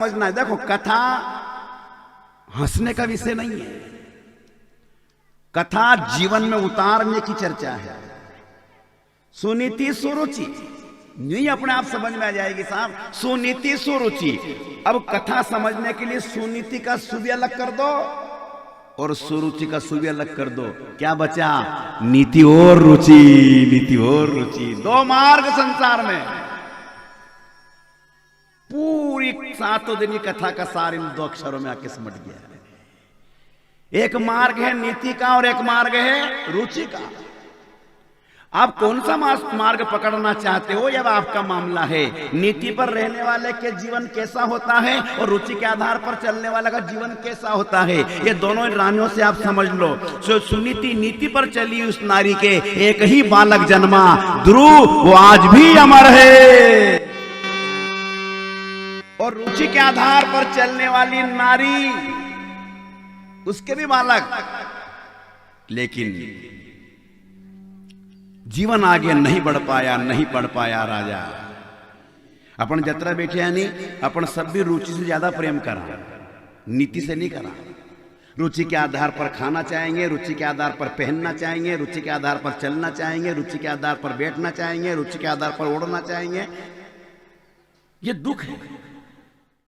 समझना है। देखो, कथा हंसने का विषय नहीं है, कथा जीवन में उतारने की चर्चा है। सुनीति सुरुचि नहीं अपने आप समझ में आ जाएगी साहब, सुनीति सुरुचि। अब कथा समझने के लिए सुनीति का सुव्य अलग कर दो और सुरुचि का सुव्य अलग कर दो, क्या बचा? नीति और रुचि, नीति और रुचि। दो मार्ग संसार में। पूरी 7 दिन की कथा का सार इन 2 अक्षरों में आके सिमट गया है। एक मार्ग है नीति का और एक मार्ग है रुचि का। आप कौन सा मार्ग पकड़ना चाहते हो, यह आपका मामला है। नीति पर रहने वाले के जीवन कैसा होता है और रुचि के आधार पर चलने वाले का जीवन कैसा होता है, ये दोनों रानियों से आप समझ लो। सुनीति नीति पर चली उस नारी के एक ही बालक जन्मा, ध्रुव वो आज भी अमर है। और रुचि के आधार पर चलने वाली नारी, उसके भी बालक, लेकिन जीवन आगे नहीं बढ़ पाया, नहीं पढ़ पाया। राजा अपन जत्रा बैठे हैं नहीं, अपन सब भी रुचि से ज्यादा प्रेम करा, नीति से नहीं करा। रुचि के आधार पर खाना चाहेंगे, रुचि के आधार पर पहनना चाहेंगे, रुचि के आधार पर चलना चाहेंगे, रुचि के आधार पर बैठना चाहेंगे, रुचि के आधार पर ओढ़ना चाहेंगे। ये दुख है।